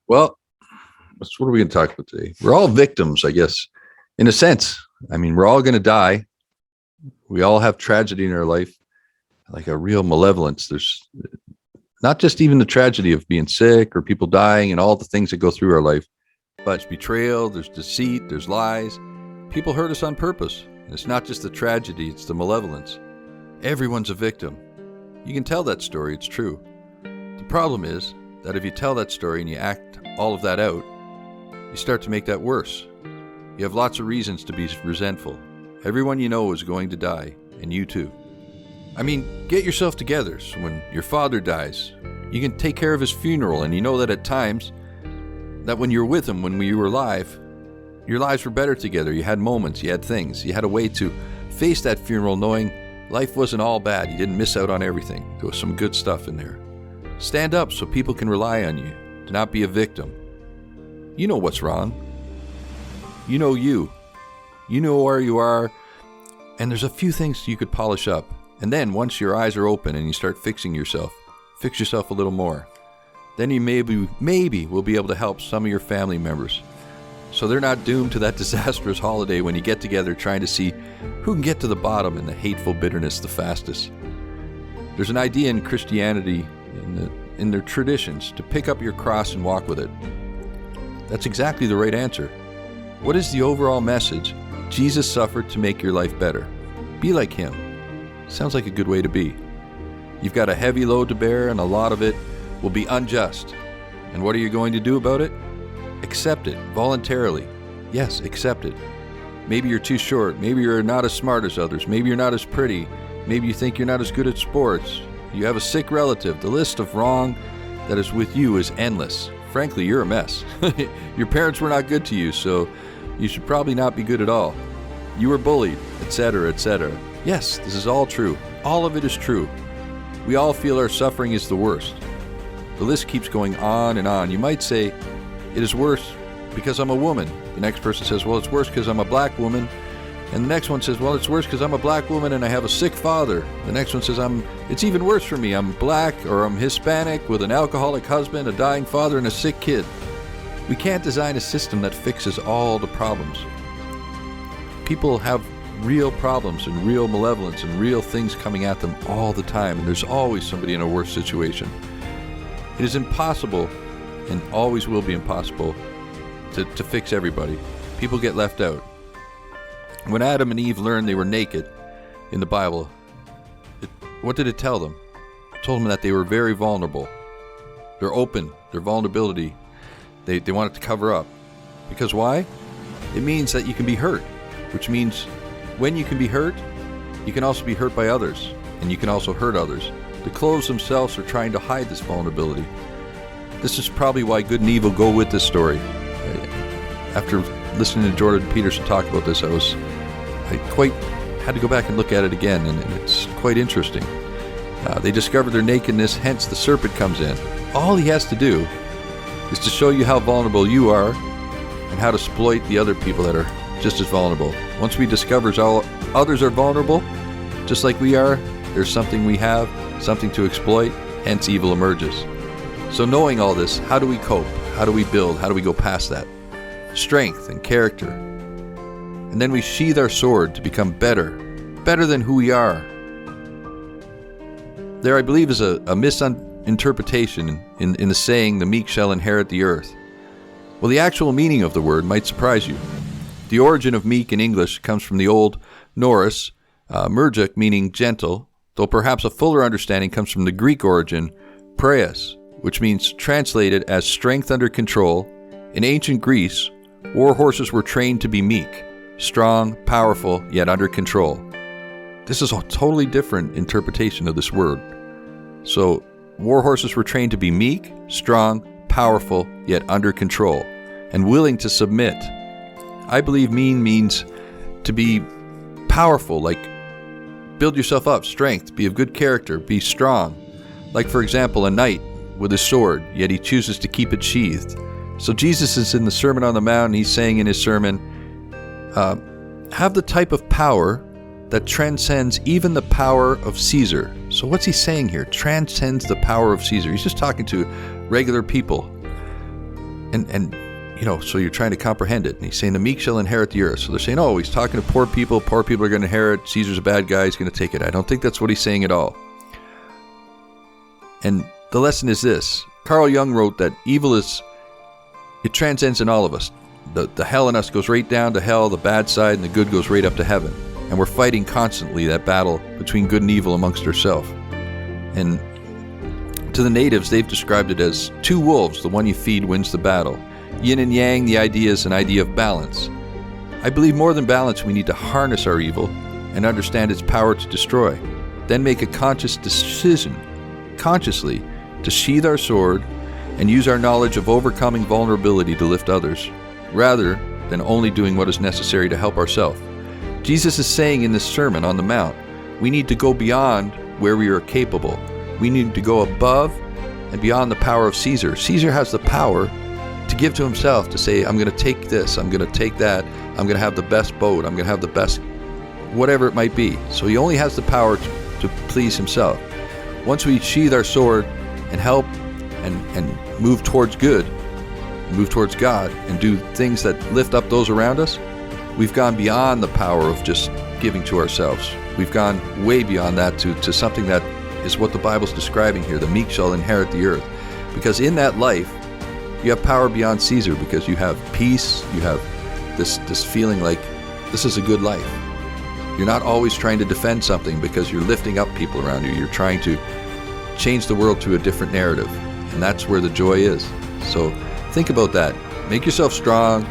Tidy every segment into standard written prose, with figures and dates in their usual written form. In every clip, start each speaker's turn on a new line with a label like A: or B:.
A: Well, what are we going to talk about today? We're all victims, I guess, in a sense. I mean, we're all going to die. We all have tragedy in our life, like a real malevolence. There's not just even the tragedy of being sick or people dying and all the things that go through our life, but there's betrayal, there's deceit, there's lies. People hurt us on purpose. And it's not just the tragedy, it's the malevolence. Everyone's a victim. You can tell that story, it's true. The problem is that if you tell that story and you act all of that out, you start to make that worse. You have lots of reasons to be resentful. Everyone you know is going to die, and you too. I mean, get yourself together so when your father dies, you can take care of his funeral, and you know that at times, that when you're with him, when you were alive, your lives were better together. You had moments, you had things, you had a way to face that funeral knowing life wasn't all bad. You didn't miss out on everything. There was some good stuff in there. Stand up so people can rely on you, to not be a victim. You know what's wrong. You know you. You know where you are, and there's a few things you could polish up. And then once your eyes are open and you start fixing yourself, fix yourself a little more. Then you maybe will be able to help some of your family members. So they're not doomed to that disastrous holiday when you get together trying to see who can get to the bottom in the hateful bitterness the fastest. There's an idea in Christianity, in their traditions, to pick up your cross and walk with it. That's exactly the right answer. What is the overall message? Jesus suffered to make your life better. Be like him. Sounds like a good way to be. You've got a heavy load to bear, and a lot of it will be unjust. And what are you going to do about it? Accept it voluntarily. Yes, accept it. Maybe you're too short. Maybe you're not as smart as others. Maybe you're not as pretty. Maybe you think you're not as good at sports. You have a sick relative. The list of wrong that is with you is endless. Frankly, you're a mess. Your parents were not good to you, so you should probably not be good at all. You were bullied, etc., etc. Yes, this is all true. All of it is true. We all feel our suffering is the worst. The list keeps going on and on. You might say, it is worse because I'm a woman. The next person says, well, it's worse because I'm a black woman. And the next one says, well, it's worse because I'm a black woman and I have a sick father. The next one says, it's even worse for me. I'm black or I'm Hispanic with an alcoholic husband, a dying father, and a sick kid. We can't design a system that fixes all the problems. People have real problems and real malevolence and real things coming at them all the time, and there's always somebody in a worse situation. It is impossible, and always will be impossible, to fix everybody. People get left out. When Adam and Eve learned they were naked in the Bible, what did it tell them? It told them that they were very vulnerable. They're open, their vulnerability, they wanted to cover up. Because why? It means that you can be hurt, which means when you can be hurt, you can also be hurt by others, and you can also hurt others. The clothes themselves are trying to hide this vulnerability. This is probably why good and evil go with this story. After listening to Jordan Peterson talk about this, I quite had to go back and look at it again, and it's quite interesting. They discover their nakedness, hence the serpent comes in. All he has to do is to show you how vulnerable you are and how to exploit the other people that are just as vulnerable. Once we discover all others are vulnerable, just like we are, there's something we have, something to exploit, hence evil emerges. So knowing all this, how do we cope? How do we build? How do we go past that? Strength and character. And then we sheathe our sword to become better than who we are. There, I believe, is a misinterpretation in the saying, the meek shall inherit the earth. Well, the actual meaning of the word might surprise you. The origin of meek in English comes from the Old Norse, mergic, meaning gentle, though perhaps a fuller understanding comes from the Greek origin, praeus, which means translated as strength under control. In ancient Greece, war horses were trained to be meek, strong, powerful, yet under control. This is a totally different interpretation of this word. So, war horses were trained to be meek, strong, powerful, yet under control, and willing to submit. I believe mean means to be powerful, like build yourself up, strength, be of good character, be strong. Like, for example, a knight with a sword, yet he chooses to keep it sheathed. So Jesus is in the Sermon on the Mount, and he's saying in his sermon, have the type of power that transcends even the power of Caesar. So what's he saying here? Transcends the power of Caesar. He's just talking to regular people. And so you're trying to comprehend it. And he's saying the meek shall inherit the earth. So they're saying, oh, he's talking to poor people. Poor people are going to inherit. Caesar's a bad guy. He's going to take it. I don't think that's what he's saying at all. And the lesson is this. Carl Jung wrote that evil it transcends in all of us. The hell in us goes right down to hell, the bad side, and the good goes right up to heaven. And we're fighting constantly that battle between good and evil amongst ourselves. And to the natives, they've described it as two wolves. The one you feed wins the battle. Yin and yang, the idea is an idea of balance. I believe more than balance, we need to harness our evil and understand its power to destroy. Then make a conscious decision, consciously, to sheathe our sword and use our knowledge of overcoming vulnerability to lift others, rather than only doing what is necessary to help ourselves. Jesus is saying in this Sermon on the Mount, we need to go beyond where we are capable. We need to go above and beyond the power of Caesar. Caesar has the power to give to himself, to say, I'm going to take this, I'm going to take that, I'm going to have the best boat, I'm going to have the best, whatever it might be. So he only has the power to please himself. Once we sheathe our sword and help and move towards good, move towards God, and do things that lift up those around us, we've gone beyond the power of just giving to ourselves. We've gone way beyond that to something that is what the Bible's describing here. The meek shall inherit the earth. Because in that life, you have power beyond Caesar, because you have peace, you have this feeling like this is a good life. You're not always trying to defend something because you're lifting up people around you. You're trying to change the world to a different narrative, and that's where the joy is. So think about that. Make yourself strong,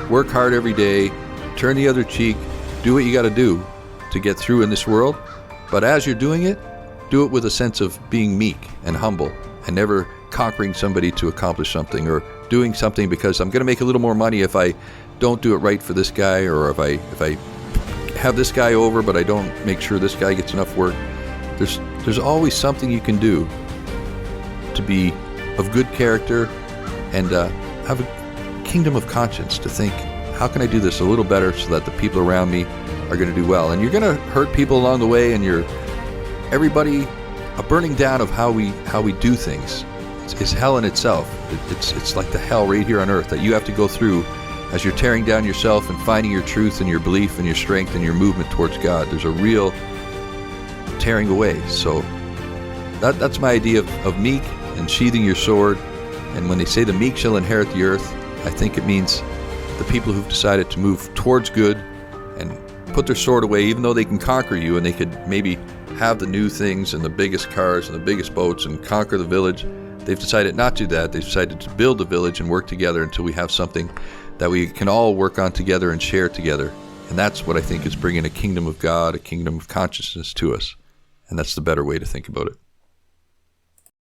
A: work hard every day, turn the other cheek, do what you got to do to get through in this world. But as you're doing it, do it with a sense of being meek and humble, and never conquering somebody to accomplish something, or doing something because I'm going to make a little more money if I don't do it right for this guy, or if I have this guy over but I don't make sure this guy gets enough work. There's always something you can do to be of good character and have a kingdom of conscience, to think, how can I do this a little better so that the people around me are going to do well? And you're going to hurt people along the way, and everybody, a burning down of how we do things is hell in itself. It's like the hell right here on earth that you have to go through as you're tearing down yourself and finding your truth and your belief and your strength and your movement towards God. There's a real tearing away. So that's my idea of meek and sheathing your sword. And when they say the meek shall inherit the earth, I think it means the people who've decided to move towards good and put their sword away, even though they can conquer you and they could maybe have the new things and the biggest cars and the biggest boats and conquer the village. They've decided not to do that. They've decided to build the village and work together until we have something that we can all work on together and share together. And that's what I think is bringing a kingdom of God, a kingdom of consciousness to us. And that's the better way to think about it.